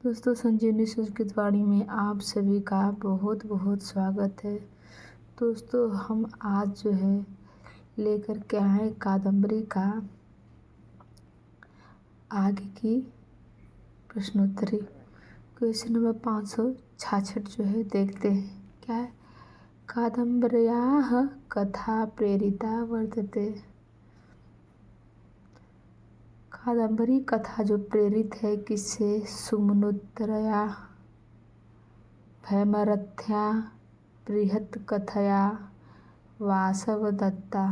दोस्तों, संजीवनी संस्कृत वाणी में आप सभी का बहुत बहुत स्वागत है। दोस्तों, हम आज जो है लेकर के आए कादम्बरी का आगे की प्रश्नोत्तरी क्वेश्चन नंबर 566 जो है देखते हैं। क्या है? कादम्बर्याः कथा प्रेरिता वर्तते। कादम्बरी कथा जो प्रेरित है किससे? सुमनोत्तरया, भैमरथ्या, बृहत्कथया, वासवदत्ता।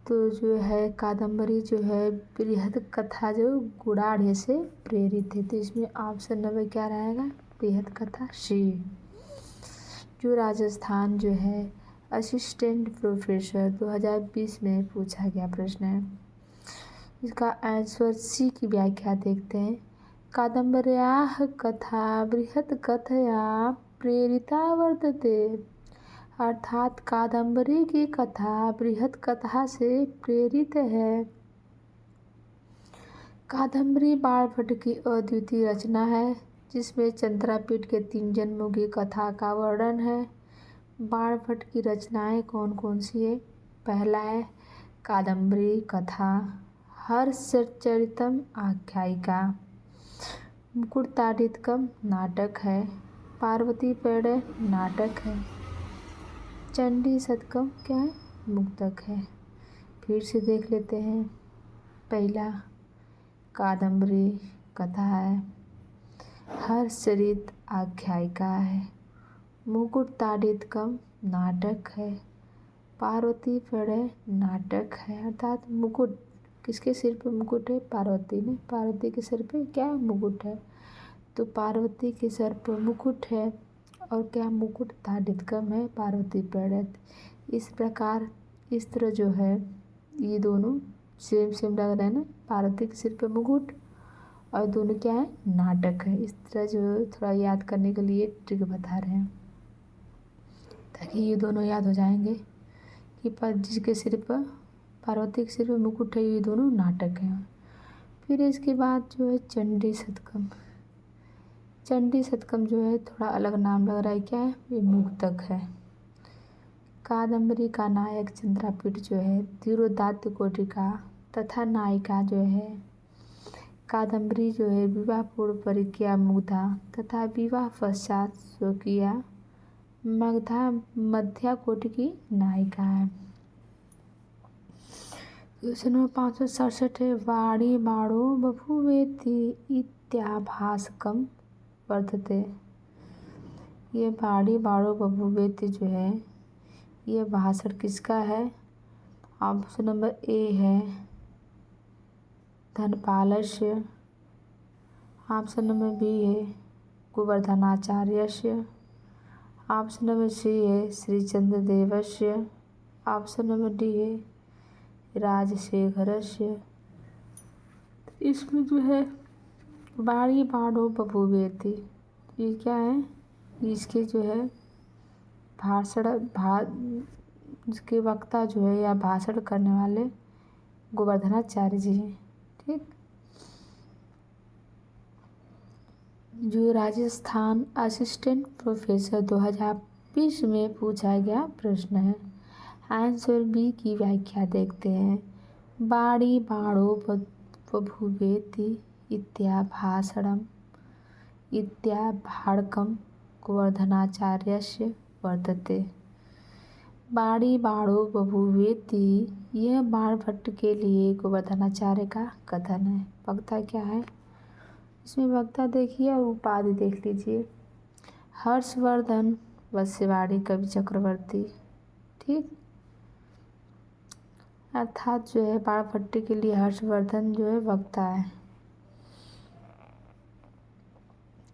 तो जो है कादम्बरी जो है बृहत्कथा जो गुड़ाढ़े से प्रेरित है। तो इसमें ऑप्शन नंबर क्या रहेगा? बृहत्कथा सी। जो राजस्थान जो है असिस्टेंट प्रोफेसर 2020 में पूछा गया प्रश्न है। इसका आंसर सी की व्याख्या देखते हैं। कादम्बर्याः कथा बृहत्कथया प्रेरिता वर्तते। अर्थात कादम्बरी की कथा बृहत्कथा से प्रेरित है। कादम्बरी बाणभट्ट की अद्वितीय रचना है जिसमें चंद्रापीठ के 3 जन्मों की कथा का वर्णन है। बाणभट्ट की रचनाएं कौन कौन सी है? पहला है कादम्बरी कथा, हर्षचरितम आख्यायिका, मुकुटताडितकम नाटक है, पार्वती पैड़े नाटक है, चंडी शतकम क्या है? मुक्तक है। फिर से देख लेते हैं। पहला कादम्बरी कथा है, हर्षचरित आख्यायिका है, मुकुटताडितकम नाटक है, पार्वती पैड़े नाटक है। अर्थात मुकुट, किसके सिर पे मुकुट है? पार्वती ने। पार्वती के सिर पे क्या है? मुकुट है। तो पार्वती के सर पर मुकुट है और क्या? मुकुट ताडितकम है, पार्वती पैड़े। इस प्रकार इस तरह जो है ये दोनों सेम सेम लग रहे हैं ना। पार्वती के सिर पे मुकुट और दोनों क्या है? नाटक है। इस तरह जो थोड़ा याद करने के लिए ट्रिक बता रहे हैं ताकि ये दोनों याद हो जाएंगे कि जिसके सिर पर पार्वती के सिर पे मुकुट है ये दोनों नाटक हैं। फिर इसके बाद जो है चंडी शतकम। चंडी शतकम जो है थोड़ा अलग नाम लग रहा है। क्या है? ये मुक्तक है। कादम्बरी का नायक चंद्रापीठ जो है धीरोदात्त कोटि का तथा नायिका जो है कादम्बरी जो है विवाह पूर्व परिज्ञा मुग्धा तथा विवाह पश्चात स्वकीया मगधा मध्या कोटि की नायिका है। क्वेश्चन नंबर 567 है। वाणी बाणो बभूवेति इत्याभासकम वर्तते। ये वाणी बाणो बभूवेति जो है ये भाषण किसका है? ऑप्शन नंबर ए है धनपालस्य, ऑप्शन नंबर बी है गोवर्धनाचार्यस्य, ऑप्शन नंबर सी है श्रीचंद्रदेवस्य, ऑप्शन नंबर डी है राजशेखरस्य। इसमें जो है वाणी बाणो बभूवेति ये क्या है? इसके जो है इसके वक्ता जो है या भाषण करने वाले गोवर्धनाचार्य जी हैं। ठीक। जो राजस्थान असिस्टेंट प्रोफेसर 2020 में पूछा गया प्रश्न है। आंसर बी की व्याख्या देखते हैं। वाणी बाणो बभूवेति इत्याभाषणम इत्याभाणकम गोवर्धनाचार्यस्य वर्तते। वाणी बाणो बभूवेति यह बाणभट्ट के लिए गोवर्धनाचार्य का कथन है। वक्ता क्या है? इसमें वक्ता देखिए और उपाधि देख लीजिए। हर्षवर्धन वस्यवाणी कवि चक्रवर्ती। ठीक। अर्थात जो है बाणभट्ट के लिए हर्षवर्धन जो है वक्ता है।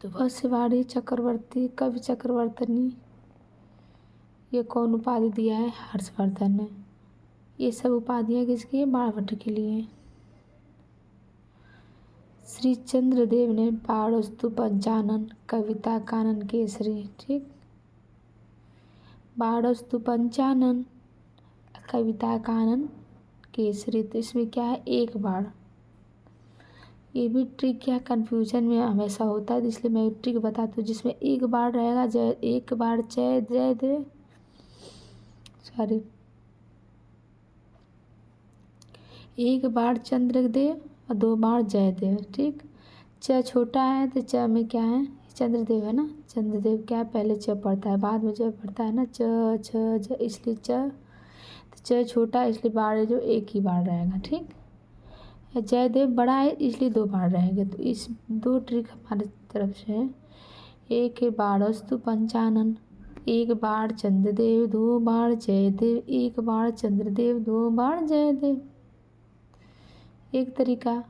तो वस्यवाणी चक्रवर्ती कवि चक्रवर्तनी ये कौन उपाधि दिया है? हर्षवर्धन ने। ये सब उपाधियाँ किसकी है? बाणभट्ट के लिए। श्री चंद्रदेव ने बाणोस्तु पंचानन कविता कानन केसरी। ठीक। बाणोस्तु पंचानन कविता कानन केसरी। तो इसमें क्या है? एक बाण। ये भी ट्रिक क्या कन्फ्यूजन में हमेशा होता है, इसलिए मैं ट्रिक बताती हूँ। जिसमें एक बार रहेगा जय, एक बार जय जय देव, सॉरी, एक बार चंद्रदेव और 2 बार जयदेव। ठीक, च छोटा है तो च में क्या है, चंद्रदेव है ना, चंद्रदेव क्या है, पहले च पड़ता है बाद में ज पड़ता है ना, च छ ज, इसलिए च, तो च छोटा इसलिए बार जो एक ही बार रहेगा। ठीक, जयदेव बड़ा है इसलिए 2 बार रहेंगे। तो इस 2 ट्रिक हमारे तरफ से है। एक बारस्तु पंचानन, एक बार चंद्रदेव 2 बार जयदेव, एक बार चंद्रदेव 2 बार जयदेव, एक तरीका।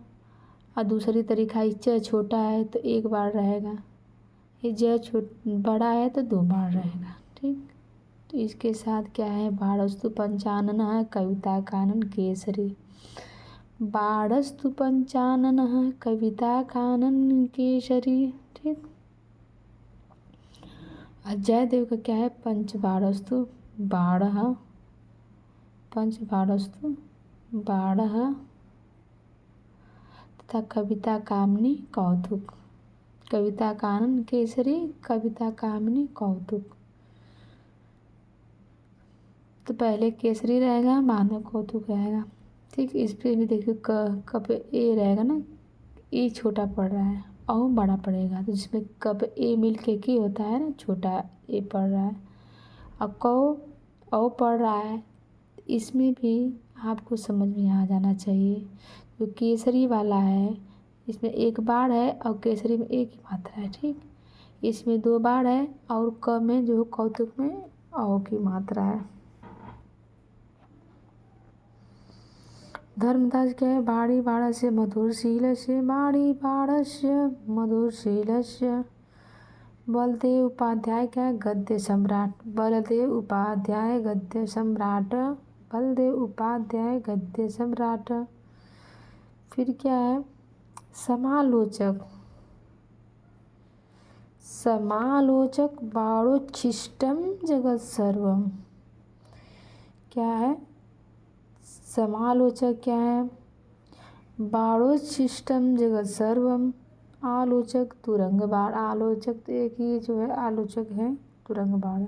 और दूसरी तरीका, च छोटा है तो एक बार रहेगा, ये ज बड़ा है तो 2 बार रहेगा। ठीक, तो इसके साथ क्या है, बारस्तु पंचानन है कविता कानन केसरी, बारस्तु पंचानन है कविता कानन केसरी। ठीक, और जयदेव का क्या है, पंच बारस्तु 12, पंच बारस्तु 12 तथा कविता कामनी कौतुक, कविता कानन केसरी, कविता कामनी कौतुक। तो पहले केसरी रहेगा बाद में कौतुक रहेगा। ठीक, इस पर भी देखिए कब ए रहेगा ना, ए छोटा पड़ रहा है और बड़ा पड़ेगा, तो जिसमें कब ए मिल के की होता है ना, छोटा ए पड़ रहा है और कौ औ पड़ रहा है। इसमें भी आपको समझ में आ जाना चाहिए। जो केसरी वाला है इसमें एक बार है और केसरी में एक ही मात्रा है। ठीक, इसमें 2 बार है और क में जो कौतुक में औ की मात्रा है। धर्मदास क्या है, बाड़ी बाड़स्य मधुरशीलस्य, बाड़ी बाड़स्य मधुरशीलस्य। बलदेव उपाध्याय क्या है, गद्य सम्राट, बलदेव उपाध्याय गद्य सम्राट, बलदेव उपाध्याय गद्य सम्राट। फिर क्या है, समालोचक, समालोचक बाणोच्छिष्टम जगत सर्वम। क्या है, समालोचक क्या है, बाणोच्छिष्टम जगत सर्वम। आलोचक तुरंग बाण, आलोचक तो एक ही जो है आलोचक है, तुरंग बाण।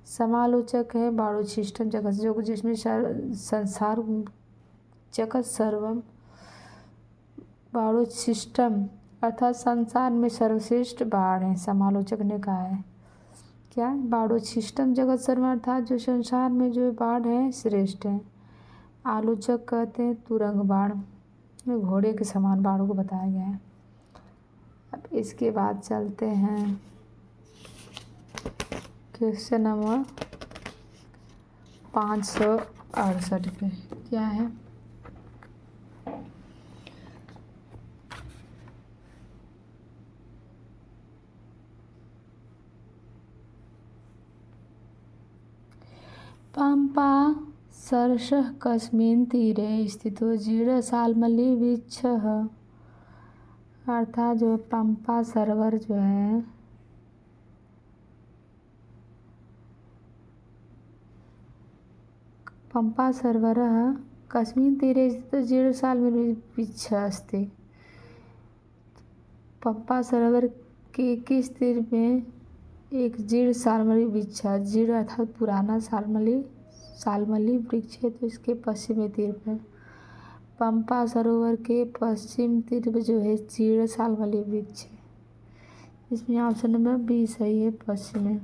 समालोचक है बाणोच्छिष्टम जगत, जो जिसमें संसार जगत सर्वम, बाणोच्छिष्टम अर्थात संसार में सर्वश्रेष्ठ बाण है, समालोचक ने कहा है। क्या, बाणोच्छिष्टम जगत सर्वम अर्थात जो संसार में जो बाण है श्रेष्ठ है। आलोचक कहते हैं तुरंग बाण, घोड़े के समान बाणों को बताया गया है। अब इसके बाद चलते हैं क्वेश्चन नंबर 568 पे। क्या है, पंपा सरसः कस्मिन् तीरे स्थितो जीर्णशाल्मली वृक्षः। अर्थात जो पंपा सरोवर जो है पंपा सरोवरः कस्मिन् तीरे स्थितो जीर्णशाल्मली वृक्षः अस्ति। पंपा सरोवर के किस तीर में एक जीर्ण शाल्मली वृक्ष है, जीर्ण अर्थात पुराना शाल्मली वृक्ष है, तो इसके पश्चिमी तीर पर पंपा सरोवर के पश्चिम तीर पर जो है जीर्ण शाल्मली वृक्ष है। इसमें ऑप्शन नंबर बी सही है, पश्चिम में।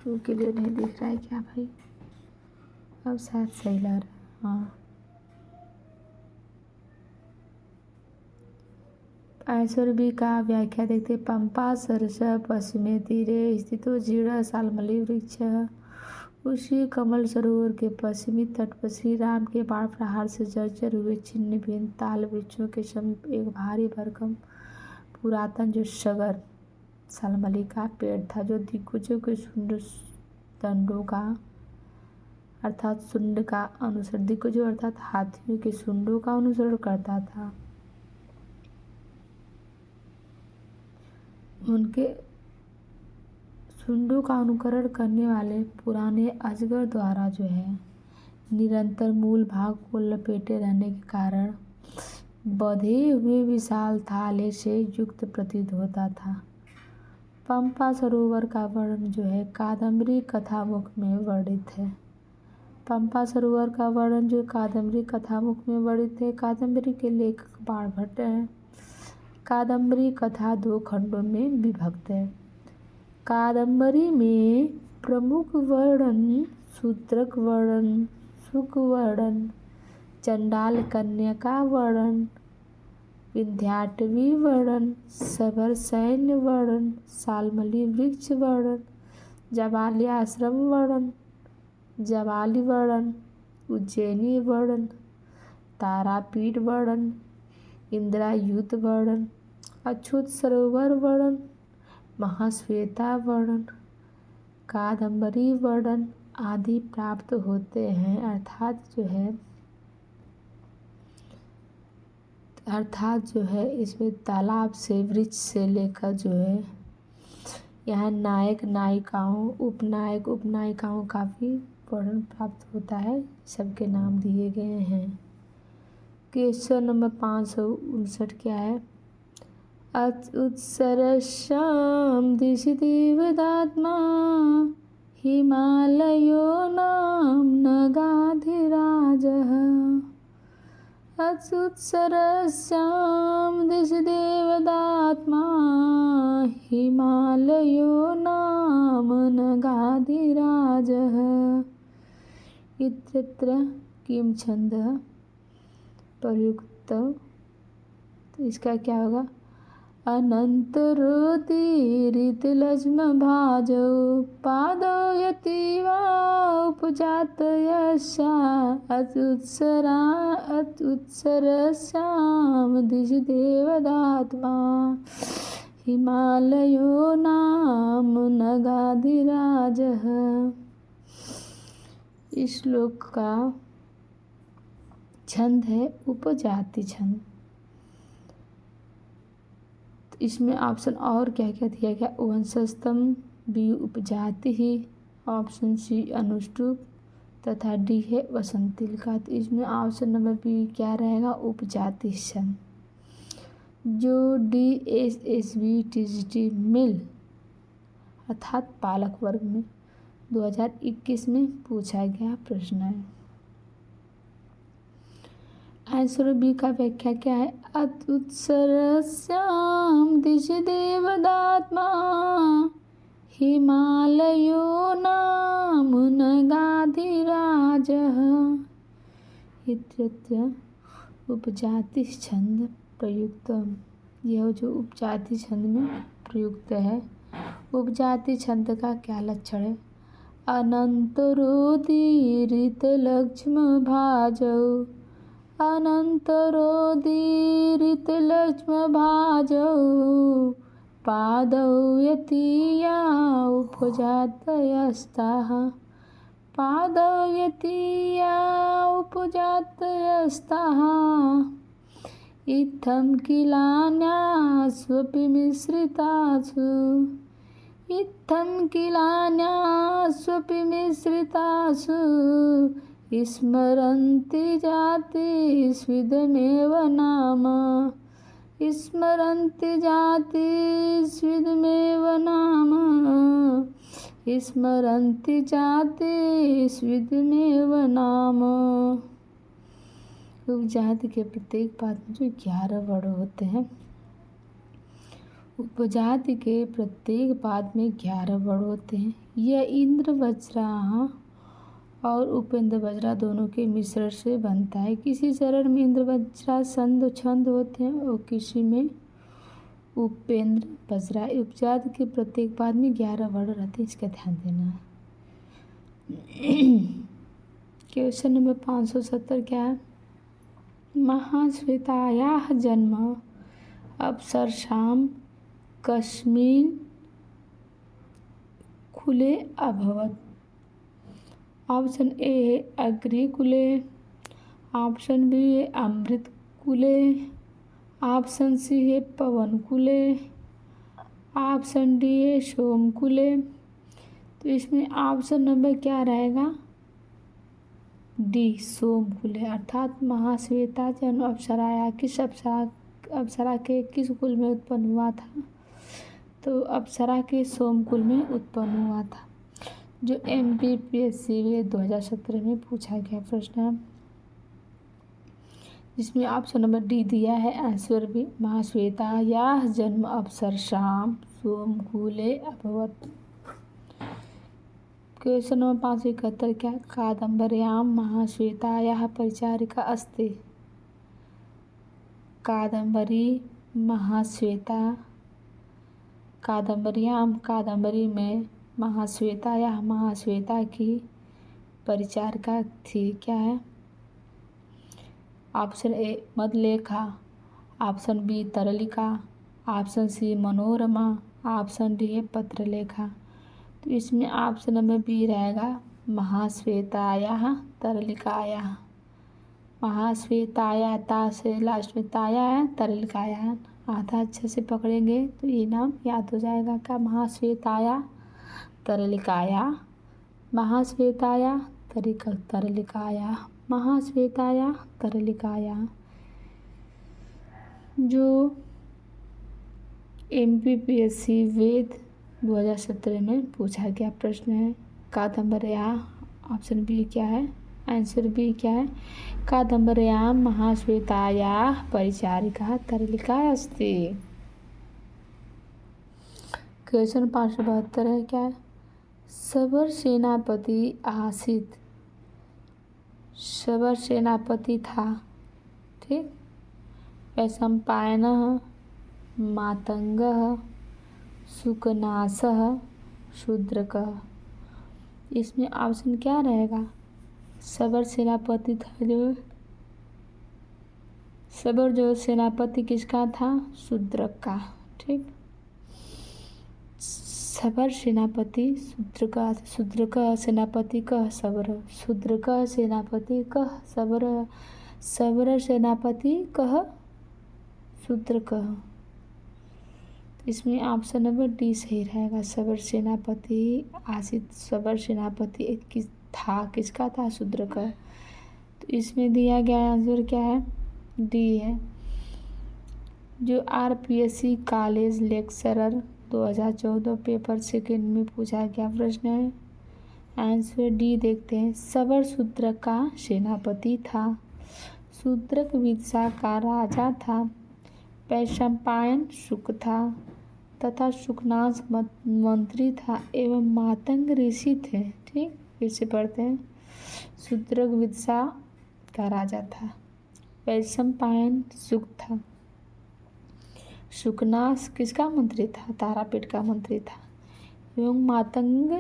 टू के लिए नहीं दिख रहा है क्या भाई, अब शायद सही लग रहा है। हाँ, ऐश्वर्य बी का व्याख्या देखते, पंपा सरसः पश्चिमे तीरे स्थितो जीर्ण शाल्मली वृक्ष, उसी कमल सरोवर के पश्चिमी तट पर श्री राम के बाण प्रहार से जर्जर हुए छिन्न भिन्न ताल वृक्षों के समीप एक भारी भरकम पुरातन जो सगर शाल्मली का पेड़ था, जो दिग्गजों के शुंड दंडों का अर्थात शुंड का अनुसरण, दिग्गजों अर्थात हाथियों के शुंडों का अनुसरण करता था। उनके शुंडों का अनुकरण करने वाले पुराने अजगर द्वारा जो है निरंतर मूल भाग को लपेटे रहने के कारण बंधे हुए विशाल थाले से युक्त प्रतीत होता था। पंपा सरोवर का वर्णन जो है कादम्बरी कथामुख में वर्णित है। पंपा सरोवर का वर्णन जो कादम्बरी कथामुख में वर्णित है। कादम्बरी के लेखक बाणभट्ट हैं। कादम्बरी कथा 2 खंडों में विभक्त है। कादम्बरी में प्रमुख वर्णन, शूद्रक वर्णन, सुख वर्णन, चंडाल कन्या का वर्णन, विंध्याटवी वर्णन, सबर सैन्य वर्णन, सालमली वृक्ष वर्णन, जाबाली आश्रम वर्णन, जाबाली वर्णन, उज्जैनी वर्णन, तारापीठ वर्णन, इंद्रायुध वर्णन, अछूत सरोवर वर्णन, महाश्वेता वर्णन, कादम्बरी वर्णन आदि प्राप्त होते हैं। अर्थात जो है इसमें तालाब से, वृक्ष से लेकर जो है यहाँ नायक नायिकाओं, उपनायक उपनायिकाओं का भी वर्णन प्राप्त होता है। सबके नाम दिए गए हैं। क्वेश्चन नंबर 559 क्या है? उत्सरश्याम दिशि देवदात्मा हिमालयो नाम नगाधिराजः। उत्सरश्याम दिशि देवदात्मा हिमालयो नाम नगाधिराजः। इत्यत्र किम छन्दः प्रयुक्त। तो इसका क्या होगा? अनन्तरोदीरितलज्म भाजौ पादौ यतीवा उपजातयस्या उत्सरस्याम दिशि देवदात्मा हिमालयो नाम नगाधिराजः। इस श्लोक का छंद है उपजाति छंद। इसमें ऑप्शन और क्या क्या दिया गया? वंशस्तम, बी उपजाति ही, ऑप्शन सी अनुष्टुप तथा डी है वसंतिल का। तो इसमें ऑप्शन नंबर बी क्या रहेगा? उपजाति छंद, जो DSSB TGT मिल अर्थात पालक वर्ग में 2021 में पूछा गया प्रश्न है। आंसर बी का व्याख्या क्या है? उत्सरस्याम दिशि देवदात्मा हिमालयो नाम नगाधिराजः। इत्यत्र उपजाति छंद प्रयुक्त। यह जो उपजाति छंद में प्रयुक्त है। उपजाति छंद का क्या लक्षण है? अनन्तरोदीरितलक्ष्म भाजौ, अनन्तरोदीरितलक्ष्म भाजौ पादौ यतीया उपजातयस्ताः, पादौ यतीया उपजातयस्ताः। इत्थं किलान्यास्वपि मिश्रितासु, इत्थं किलान्यास्वपि मिश्रितासु स्मरन्ति जातिस्विदमेव नाम, स्मरन्ति जातिस्विदमेव नाम, स्मरन्ति जातिस्विदमेव नाम। उपजाति के प्रत्येक पाद में जो 11 वर्ण होते हैं, उपजाति के प्रत्येक पाद में 11 वर्ण होते हैं। यह इंद्र वज्रा और उपेंद्र वज्रा दोनों के मिश्रण से बनता है। किसी चरण में इंद्र वज्रा छंद होते हैं और किसी में उपेंद्र वज्रा। उपजाति के प्रत्येक पाद में 11 वर्ण रहते हैं, इसका ध्यान देना है। क्वेश्चन नंबर 570 क्या है? महाश्वेतायाः जन्म अप्सरसां कस्मिन् कुले अभवत्। ऑप्शन ए है अग्निकुले, ऑप्शन बी है अमृत कुले, ऑप्शन सी है पवन कुले, ऑप्शन डी है सोम कुले। तो इसमें ऑप्शन नंबर क्या रहेगा? डी सोमकुल है। अर्थात महाश्वेता जन्म अप्सराया किस अप्सरा के किस कुल में उत्पन्न हुआ था? तो अप्सरा के सोमकुल में उत्पन्न हुआ था। जो MPPSC में 2017 में पूछा गया प्रश्न है, जिसमें ऑप्शन नंबर डी दिया है आंसर भी। महाश्वेता या जन्म अप्सरसाम सोमकुले अभवत्। क्वेश्चन नंबर 571 क्या? कादम्बर्यां महाश्वेतायाः परिचारिका अस्ति। कादम्बरी महाश्वेता, कादम्बरी में महाश्वेता की परिचारिका थी। क्या है? Option A Madhulekha, option B Taralika, option C Manorama, option D है पत्रलेखा। तो इसमें ऑप्शन नंबर बी रहेगा महाश्वेतायाः तरलिकायाः। महाश्वेताया ता से लास्ट में ताया है, तरलिकाया आधा अच्छे से पकड़ेंगे तो ये नाम याद हो जाएगा। क्या? महाश्वेताया तरलिकाया, महाश्वेताया तरलिकाया, महाश्वेताया तरलिकाया। जो MPPSC वेद 2017 में पूछा गया प्रश्न है। कादम्बर्या, ऑप्शन बी क्या है? आंसर बी क्या है? कादम्बर्यां महाश्वेतायाः परिचारिका तरलिका अस्ति। क्वेश्चन 572 है। क्या है? सबर सेनापति आसीत, सबर सेनापति था। ठीक। वैशंपायनः, मातंगः, सुकनासः, शूद्रकः। इसमें ऑप्शन क्या रहेगा? सबर सेनापति था जो, सबर जो सेनापति किसका था? शूद्रक का। ठीक। सबर सेनापति शूद्रक, शूद्रक सेनापति कह सबर, शूद्रक सेनापति कह सबर, सबर सेनापति कह शूद्रक। इसमें ऑप्शन नंबर डी सही रहेगा। सबर सेनापति आसित, सबर सेनापति किस था, किसका था? शूद्र का। तो इसमें दिया गया आंसर क्या है? डी है। जो RPSC college lecturer 2014 paper second में पूछा गया प्रश्न है। आंसर डी देखते हैं। सबर शूद्रक का सेनापति था, शूद्रक विदिशा का राजा था, वैशंपायन शुक था तथा शुकनास मंत्री था एवं मातंग ऋषि थे। ठीक, फिर से पढ़ते हैं। शूद्रक विदिशा का राजा था, वैशंपायन शुक था, शुकनास किसका मंत्री था? तारापीठ का मंत्री था, एवं मातंग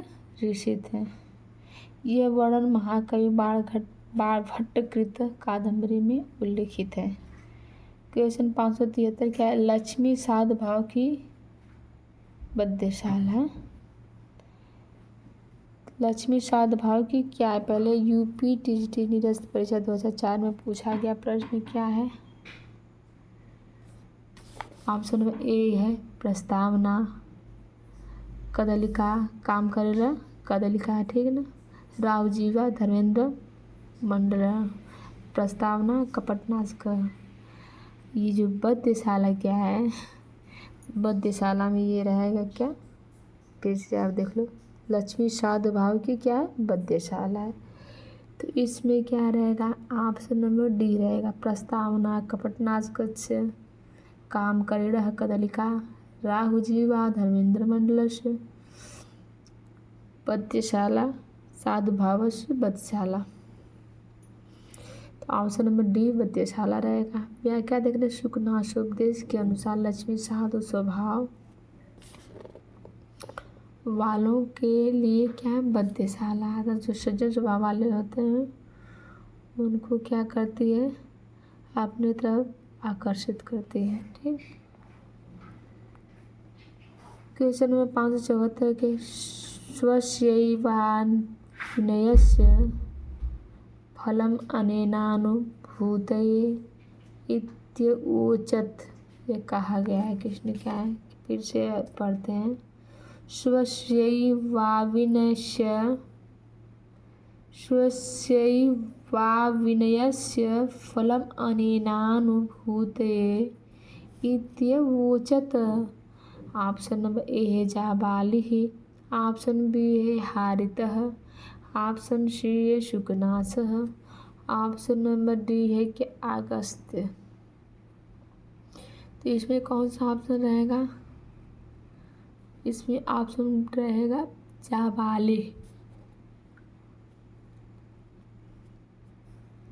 ऋषि थे। यह वर्णन महाकवि बाणभट्टकृत कादम्बरी में उल्लिखित है। क्वेश्चन 573 क्या है? लक्ष्मी साध भाव की बद्यशाला है। लक्ष्मी साध भाव की क्या है? पहले UPTGT निरस्त परीक्षा 2004 में पूछा गया प्रश्न क्या है? ऑप्शन नंबर ए है प्रस्तावना, कदलिका काम करेला कदलिका है। ठीक है ना? रावजीवा धर्मेंद्र मंडल, प्रस्तावना कपटनाशक। ये जो बद्यशाला क्या है? बद्यशाला में ये रहेगा क्या? फिर से आप देख लो। लक्ष्मी साध भाव की क्या है? बद्यशाला है। तो इसमें क्या रहेगा? ऑप्शन नंबर डी रहेगा। प्रस्तावना कपटनाशक से काम करेड़ कदलिका राहुजीवा धर्मेंद्र मंडल से बद्यशाला साधु भाव से बद्यशाला। तो ऑप्शन नंबर डी बद्यशाला रहेगा। या क्या देख रहे? शुकनाशोपदेश के अनुसार लक्ष्मी साधु स्वभाव वालों के लिए क्या है? बद्यशाला। अगर जो सज्जन स्वभाव वाले होते हैं उनको क्या करती है? अपने तरफ आकर्षित करती है। ठीक। क्वेश्चन नंबर 574 के स्वस्यैवान्विनयस्य फलम अनेनानुभूतये इत्योचत। ये कहा गया है, किसने क्या है? फिर से पढ़ते हैं। स्वस्यैवान्विनयस्य वा विनयस्य फलम् अनेनानुभूतये इत्यवोचत्। ऑप्शन नंबर ए है जाबालिः, ऑप्शन बी है हारितः, ऑप्शन सी है शुकनासः, ऑप्शन नंबर डी है कि अगस्त्य। तो इसमें कौन सा ऑप्शन रहेगा? इसमें ऑप्शन रहेगा जाबालिः,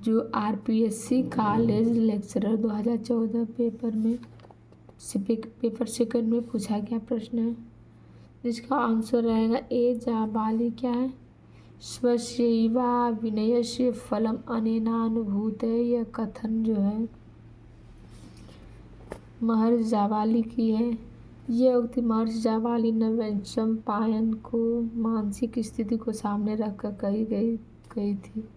जो RPSC college lecturer 2014 paper second में पूछा गया प्रश्न है, जिसका आंसर रहेगा ए जाबालिः। क्या है? स्वस्यैव विनयस्य फलम् अनेनानुभूतये। यह कथन जो है महर्षि जाबाली की है। यह उक्ति महर्षि जाबाली ने वैशंपायन को मानसिक स्थिति को सामने रखकर कही थी।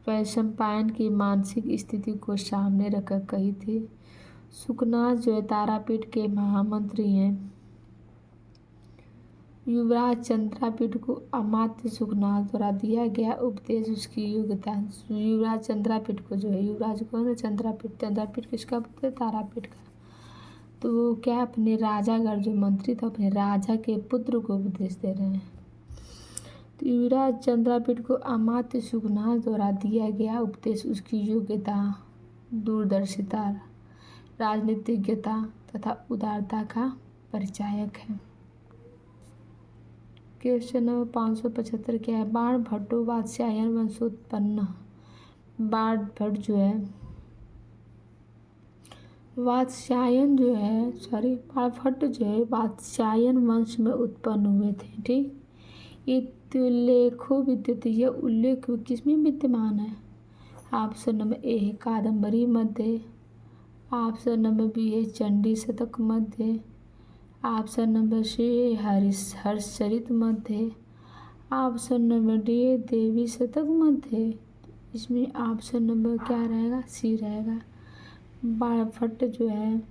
वैशंपायन की मानसिक स्थिति को सामने रखकर कही थी। शुकनास जो है तारापीठ के महामंत्री हैं। युवराज चंद्रापीठ को अमात्य शुकनास द्वारा दिया गया उपदेश उसकी योग्यता। युवराज चंद्रापीठ को जो है, युवराज को है चंद्रापीठ किसका पुत्र है? तारापीठ का। तो वो क्या अपने राजागढ़ जो मंत्री था अपने राजा के पुत्र को उपदेश दे रहे हैं। तो युवराज चंद्रापीठ को अमात्य शुकनास द्वारा दिया गया उपदेश उसकी योग्यता, दूरदर्शिता, राजनीतिज्ञता तथा उदारता का परिचायक है। क्वेश्चन नंबर 575 क्या है? बाणभट्टो वात्स्यायन वंशोत्पन्न। बाणभट्ट जो है बाणभट्ट जो है वात्स्यायन वंश में उत्पन्न हुए थे। ठीक। इत्युल्लेखो विद्यते। यह उल्लेख किसमें विद्यमान है? ऑप्शन नंबर ए है कादम्बरी मध्य, ऑप्शन नंबर बी है चंडी शतक मध्य, ऑप्शन नंबर सी है हर्षचरित मध्य, ऑप्शन नंबर डी है देवी शतक मध्य। इसमें ऑप्शन नंबर क्या रहेगा? सी रहेगा। बाणभट्ट जो है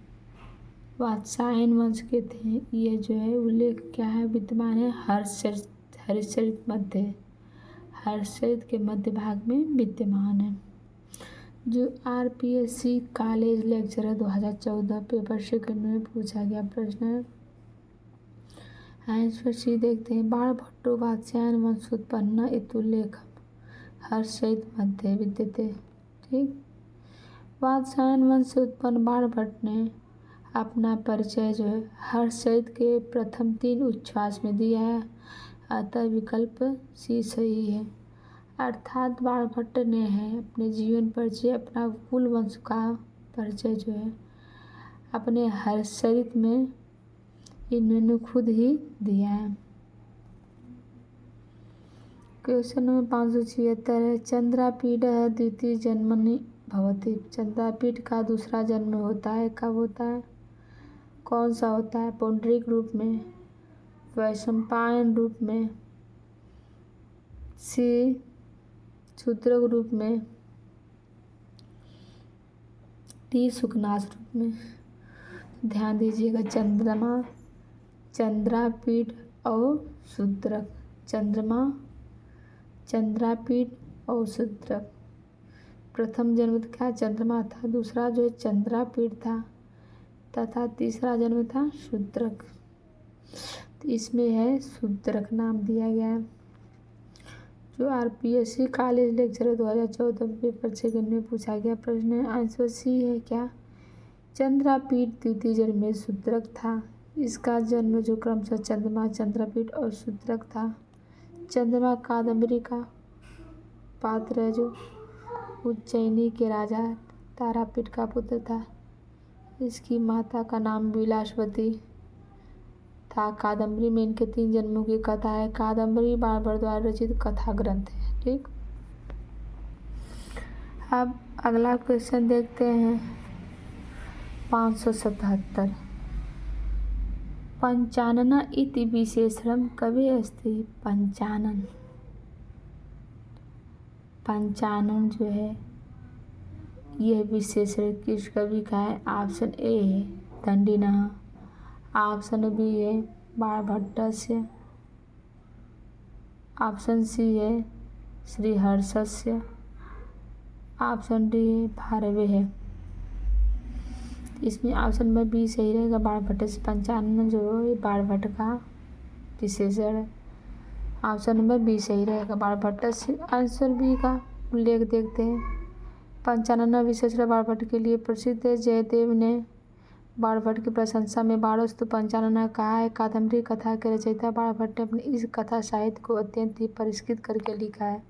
वात्स्यायन वंश के थे। ये जो है उल्लेख क्या है विद्यमान है? हर्षचरित मध्य, हर्षचरित के मध्य भाग में विद्यमान है। जो RPSC college lecturer 2014 paper second में पूछा गया प्रश्न है। आंसर सी देखते हैं। बाणभट्टो वात्स्यायन वंशोत्पन्न इत्युल्लेखम् हर्षचरित मध्य विद्यते। ठीक। वात्स्यायन वंश से उत्पन्न बाणभट्ट ने अपना परिचय जो है हर्षचरित के प्रथम 3 उच्छ्वास में दिया है, अतः विकल्प सी सही है। अर्थात बाणभट्ट ने है अपने जीवन परिचय, अपना कुल वंश का परिचय जो है अपने हर्षचरित में इन्होंने खुद ही दिया है। क्वेश्चन नंबर 576 है। चंद्रापीठ द्वितीय जन्मनि भवति। चंद्रापीठ का दूसरा जन्म होता है, कब होता है? कौन सा होता है? पौंड्रिक रूप में, वैशंपायन रूप में, सी शूद्रक रूप में, डी शुकनास रूप में। ध्यान दीजिएगा चंद्रापीठ और शूद्रक। चंद्रापीठ और शूद्रक। प्रथम जन्म क्या चंद्रमा था, दूसरा जो चंद्रापीठ था तथा तीसरा जन्म था शूद्रक। तो इसमें है शूद्रक नाम दिया गया है। जो RPSC college lecturer 2014 paper second में पूछा गया प्रश्न है। आंसर सी है क्या? चंद्रापीठ द्वितीय जन्म में शूद्रक था। इसका जन्म जो क्रमशः चंद्रमा, चंद्रापीठ और शूद्रक था। चंद्रमा कादम्बरी का पात्र है जो उज्जैनी के राजा तारापीठ का पुत्र था। इसकी माता का नाम विलासवती था। कादम्बरी में इनके 3 जन्मों की कथा है। कादम्बरी बाणभट्ट द्वारा रचित कथा ग्रंथ है। ठीक। अब अगला क्वेश्चन देखते हैं 577। पंचानन इति विशेषणं कवि अस्ति। पंचानन जो है यह विशेषण किस कवि का है? ऑप्शन ए है दंडीनः, ऑप्शन बी है बाणभट्टस्य, ऑप्शन सी है श्रीहर्षस्य, ऑप्शन डी है भारवे है। इसमें ऑप्शन नंबर बी सही रहेगा। बाणभट्ट से पंचानन जो है बाणभट्ट का विशेषण है। ऑप्शन नंबर बी सही रहेगा। बाणभट्ट से आंसर बी का उल्लेख देखते हैं। पंचानन विशेषण बाणभट्ट के लिए प्रसिद्ध है। जयदेव ने बाणभट्ट की प्रशंसा में बाणोस्तु पंचानन कहा है। कादम्बरी कथा के रचयिता बाणभट्ट ने अपने इस कथा साहित्य को अत्यंत ही परिष्कृत करके लिखा है।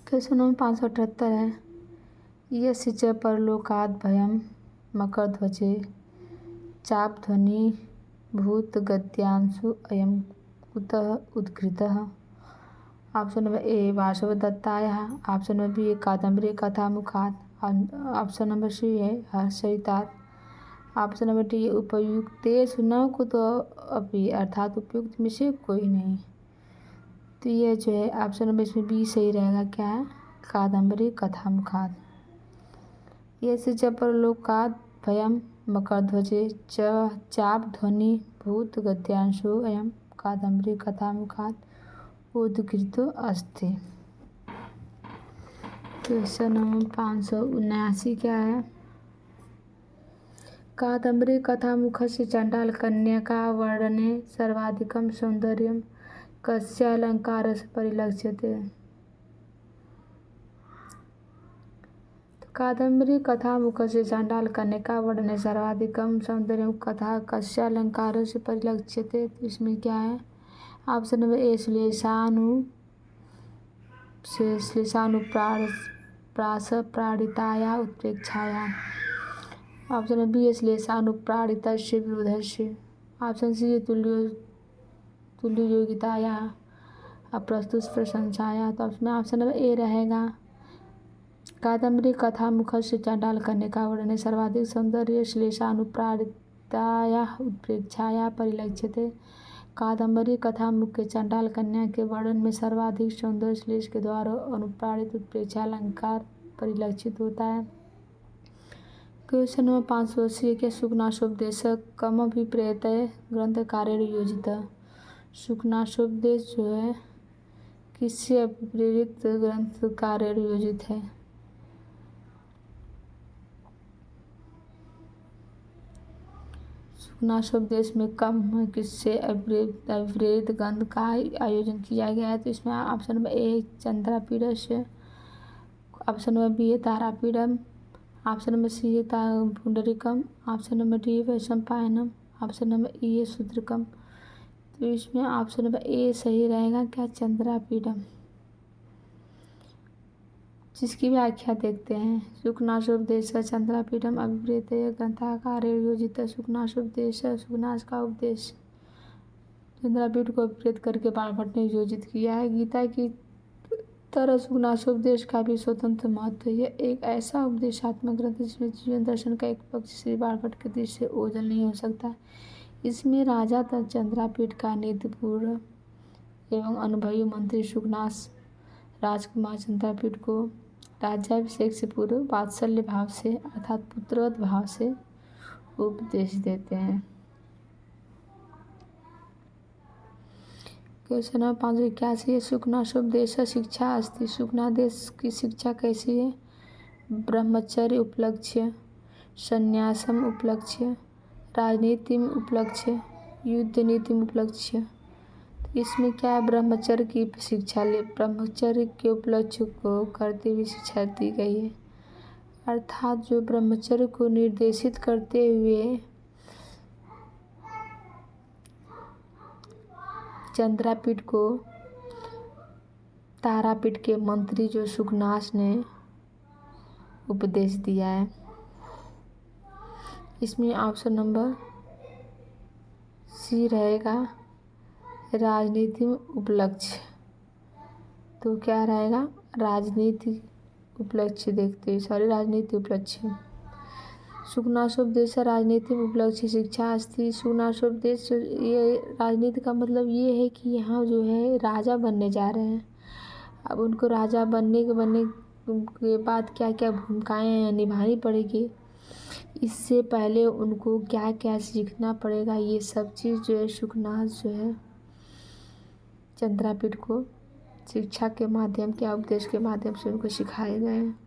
क्वेश्चन नंबर 578 है। यस्य च परलोकाद् भयं मकरध्वजे चापध्वनि भूत गद्यांशु अयं कुतः उद्घृतः। ऑप्शन नंबर ए वासवदत्तायाः। ऑप्शन नंबर बी कादम्बरी कथामुखात्। ऑप्शन नंबर सी है हर्षयितात्। ऑप्शन नंबर डी उपयुक्तेषु न कुतो अपि, अर्थात उपयुक्त में से कोई नहीं। तो ये जो है ऑप्शन नंबर इसमें बी सही रहेगा। क्या है? कादम्बरी कथामुखात्। यस्य च परलोकाद् भयं मकरध्वजे चापध्वनि भूत गद्यांशु अयं कादम्बरी कथामुखात् उद्घृतो अस्ति। क्वेश्चन नंबर 579 क्या है? कादम्बरी कथामुखस्य चंडाल कन्यका वर्णने सर्वाधिकं सौंदर्यं कस्य अलंकारस्य परिलक्ष्यते। कादम्बरी कथामुखस्य चंडाल कन्यका वर्णने सर्वाधिकं सौंदर्यं कथा कस्य अलंकारस्य परिलक्ष्यते। तो इसमें क्या है? ऑप्शन नंबर ए श्लेषानुप्रास प्राणिताया उत्प्रेक्षाया। ऑप्शन नंबर बी श्लेषानुप्राणितस्य विरोधस्य। ऑप्शन सी है तुल्ययोगिताया अप्रस्तुत प्रशंसाया। तो ऑप्शन नंबर ए रहेगा। कादम्बरी कथामुखस्य चंडाल कन्यका वर्णने सर्वाधिक सौंदर्य श्लेषानुप्राणिताया उत्प्रेक्षाया परिलक्ष्यते। कादम्बरी कथामुख के चंडाल कन्या के वर्णन में सर्वाधिक सौंदर्य श्लेष के द्वारा अनुप्राणित उत्प्रेक्षा अलंकार परिलक्षित होता है। क्वेश्चन नंबर 580 के सुखनाशोपदेश कमभिप्रेतये ग्रंथकारेण योजितः। सुखनाशोपदेश जो है किससे अभिप्रेरित ग्रंथकारेण योजित है? सुखनाशोपदेश में कम किससे अभिप्रेरित ग्रंथ का आयोजन किया गया है? तो इसमें ऑप्शन नंबर ए चंद्रापीडस्य। ऑप्शन नंबर बी है तारापीडम। ऑप्शन नंबर सी है पुंडरीकम। ऑप्शन नंबर डी है वैशंपायनम। ऑप्शन नंबर ई है शूद्रकम। तो इसमें ऑप्शन नंबर ए सही रहेगा। क्या? चंद्रापीडम। जिसकी व्याख्या देखते हैं। सुखनाशोपदेश चंद्रापीडम अभिप्रेतये ग्रंथकारेण योजितः। सुखनाशोपदेश सुखनाश का उपदेश चंद्रापीठ को अभिप्रेत करके बाणभट्ट ने योजित किया है। गीता की तरह सुखनाशोपदेश का भी स्वतंत्र महत्व है। यह एक ऐसा उपदेशात्मक ग्रंथ जिसमें जीवन दर्शन का एक पक्ष श्री बाणभट्ट के दृष्टि से ओझल नहीं हो सकता। इसमें राजा चंद्रापीठ का नीतिपूर्ण एवं अनुभवी मंत्री सुखनाश राजकुमार चंद्रापीठ को राज्याभिषेक से पूर्व वात्सल्य भाव से अर्थात पुत्रवत भाव से उपदेश देते हैं। क्वेश्चन नंबर 581 है। सुखनाशोपदेश शिक्षा अस्ति। सुखनादेश की शिक्षा कैसी है? ब्रह्मचर्य उपलक्ष्य, संन्यासम उपलक्ष्य, राजनीतिम उपलक्ष्य, युद्ध नीतिम उपलक्ष्य। इसमें क्या है? ब्रह्मचर्य की शिक्षा ब्रह्मचर्य के उपलक्ष्य को करते हुए शिक्षा दी गई है। अर्थात जो ब्रह्मचर्य को निर्देशित करते हुए चंद्रापीठ को तारापीठ के मंत्री जो सुखनाश ने उपदेश दिया है। इसमें ऑप्शन नंबर सी रहेगा राजनीति उपलक्ष्य। तो क्या रहेगा? राजनीति उपलक्ष्य राजनीति उपलक्ष्य। सुखनाशोपदेश राजनीति उपलक्ष्य शिक्षा अस्ति। सुखनाशोपदेश ये राजनीति का मतलब ये है कि यहाँ जो है राजा बनने जा रहे हैं। अब उनको राजा बनने के बाद क्या क्या भूमिकाएं निभानी पड़ेगी, इससे पहले उनको क्या क्या सीखना पड़ेगा, ये सब चीज़ जो है सुखनाश जो है चंद्रापीठ को शिक्षा के माध्यम क्या उपदेश के माध्यम से उनको सिखाए गए हैं।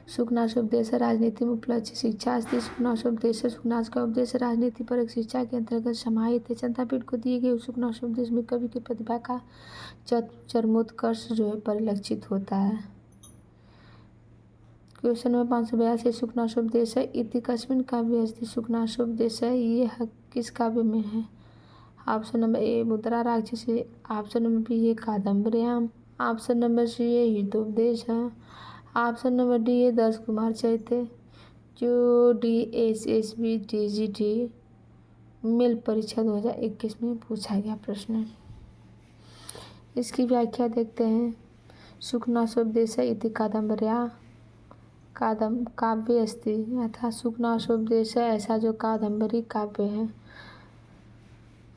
सुकनास उपदेश राजनीति में उपलब्ध शिक्षा अस्थित सुकनास उपदेश सुकनास का उपदेश राजनीति पर एक शिक्षा के अंतर्गत समाहित है। चंद्रापीठ को दिए गए सुकनास उपदेश में कवि की प्रतिभा का चरमोत्कर्ष जो है परिलक्षित होता है। क्वेश्चन नंबर 582 सुकनासोपदेश इति कस्मिन् काव्ये अस्ति सुकनासोपदेश ये किस काव्य में है। ऑप्शन नंबर ए मुद्रा राक्षसी, ऑप्शन नंबर बी ये कादम्बर्याम, ऑप्शन नंबर सी ये हितोपदेश है, ऑप्शन नंबर डी ये 10 कुमार चैत्य। जो DSSB TGT मेल परीक्षा 2021 में पूछा गया प्रश्न है। इसकी व्याख्या देखते हैं। सुकनासोपदेश इति कादम्बर्या काव्य अस्ति अर्थात सुकनासोपदेश ऐसा जो कादम्बरी काव्य है।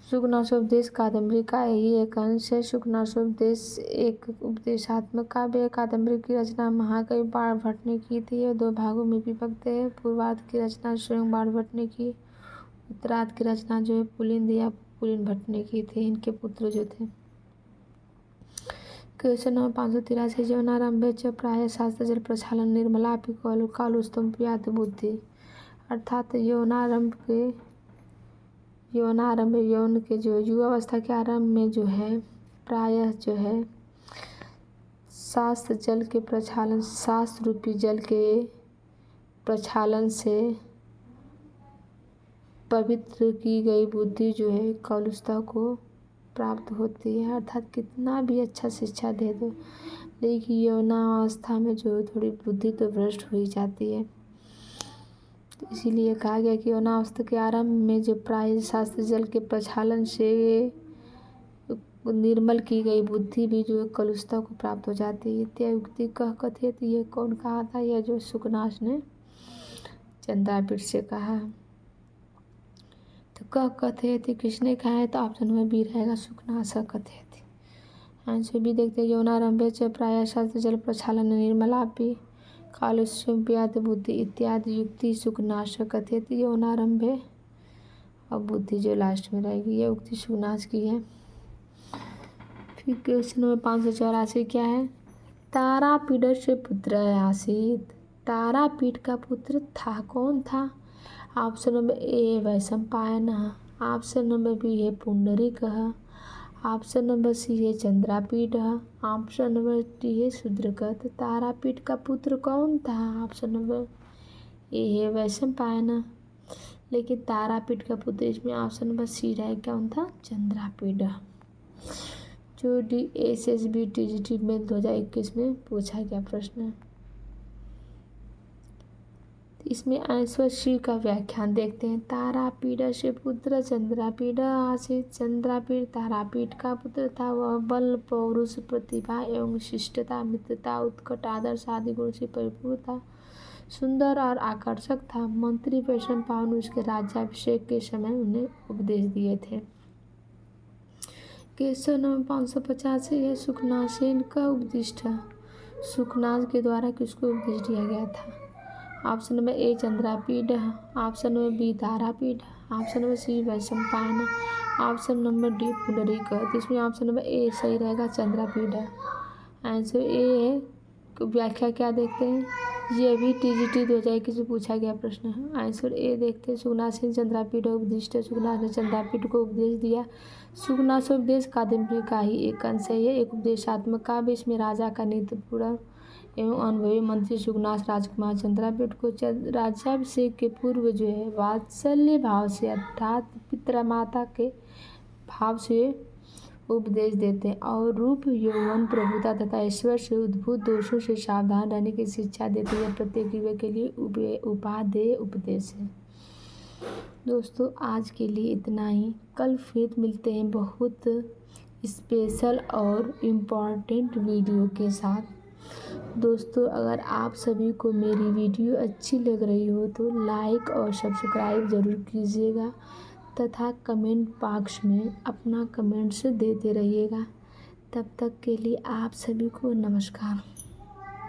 सुकनासोपदेश कादम्बरी का ही एक अंश है। सुकनासोपदेश एक उपदेशात्मक काव्य है। कादम्बरी की रचना महाकवि बाणभट्ट ने की थी। यह 2 भागों में विभक्त है। पूर्वार्ध की रचना स्वयं बाणभट्ट ने की, उत्तरार्ध की रचना जो है पुलिंद या पुलिन भट्ट ने की थी, इनके पुत्र जो थे। क्वेश्चन नंबर 583 यौनारंभे च प्राय शास्त्र जल प्रक्षालन निर्मलापि कालोस्तम प्यात बुद्धि अर्थात यौनारंभ यौन के जो युवावस्था के आरंभ में जो है प्रायः जो है शास्त्र जल के प्रक्षालन शास्त्र रूपी जल के प्रक्षालन से पवित्र की गई बुद्धि जो है कलुषता को प्राप्त होती है। अर्थात कितना भी अच्छा शिक्षा दे दो लेकिन यौनावस्था में जो थोड़ी बुद्धि तो भ्रष्ट हो ही जाती है। तो इसीलिए कहा गया कि यौनावस्था के आरंभ में जो प्राय शास्त्र जल के प्रक्षालन से निर्मल की गई बुद्धि भी जो कलुषता को प्राप्त हो जाती है। इत्युक्ति कह कथित ये कौन कहा था? यह जो सुकनास ने चंद्रापीठ से कहा। तो कह कथयति किसने कहा है? तो ऑप्शन में बी रहेगा सुकनास कथयति। आंसर भी देखते हैं। यौनारंभे च प्राय शास्त्र जल प्रक्षालन निर्मलापि कालुष्यम्प्याद बुद्धि इत्यादि युक्ति सुकनास कथयति। यौनारंभे और बुद्धि जो लास्ट में रहेगी ये उक्ति सुकनास की है। फिर क्वेश्चन नंबर 584 क्या है? तारापीड से पुत्र आसीत। तारापीठ का पुत्र था कौन था? Option number A Vaishampayan, option number B है पुंडरीक, ऑप्शन नंबर सी है चंद्रापीठ, ऑप्शन नंबर डी है शूद्रकत। तारापीठ का पुत्र कौन था? ऑप्शन नंबर ए है वैशंपायन, लेकिन तारापीठ का पुत्र इसमें ऑप्शन नंबर सी रहे कौन था? चंद्रापीठ। जो DSSB TGT में 2021 में पूछा गया प्रश्न है। इसमें आंसर सी का व्याख्यान देखते हैं। तारापीठ से पुत्र चंद्रापीठ आसीत। चंद्रापीठ तारापीठ का पुत्र था। वह बल पौरुष प्रतिभा एवं शिष्टता मित्रता उत्कट आदर्श आदि गुण से परिपूर्ण था। सुंदर और आकर्षक था। मंत्री वैशंपायन उसके राज्याभिषेक के समय उन्हें उपदेश दिए थे। क्वेश्चन नंबर 585 है सुकनासेन का उपदिष्ट। सुकनास के द्वारा किसको उपदेश दिया गया था? Option number A Chandrapeeth, option number B Tarapeeth, option number C Vaishampayan, option number D Pundarik. तो इसमें ऑप्शन नंबर ए सही रहेगा चंद्रापीठ। आंसर ए है। व्याख्या क्या देखते हैं? ये भी TGT 2021 से पूछा गया प्रश्न है। आंसर ए देखते हैं। सुकनास ने चंद्रापीठ उपदिष्ट। सुकनास ने चंद्रापीठ को उपदेश दिया। सुकनासोपदेश कादम्बरी का ही एक अंश है। ये एक उपदेशात्मक काव्य। इसमें राजा का नीतिपूर्ण एवं अनुभवी मंत्री सुकनास राजकुमार चंद्रापीठ को राज्याभिषेक के पूर्व जो है वात्सल्य भाव से अर्थात पितृमाता के भाव से उपदेश देते हैं और रूप यौवन प्रभुता तथा ईश्वर से उद्भूत दोषों से सावधान रहने की शिक्षा देते हैं। प्रत्येक युवक के लिए उपादेय उपदेश है। दोस्तों आज के लिए इतना ही। कल फिर मिलते हैं बहुत स्पेशल और इम्पॉर्टेंट वीडियो के साथ। दोस्तों अगर आप सभी को मेरी वीडियो अच्छी लग रही हो तो लाइक और सब्सक्राइब ज़रूर कीजिएगा तथा कमेंट बॉक्स में अपना कमेंट्स देते रहिएगा। तब तक के लिए आप सभी को नमस्कार।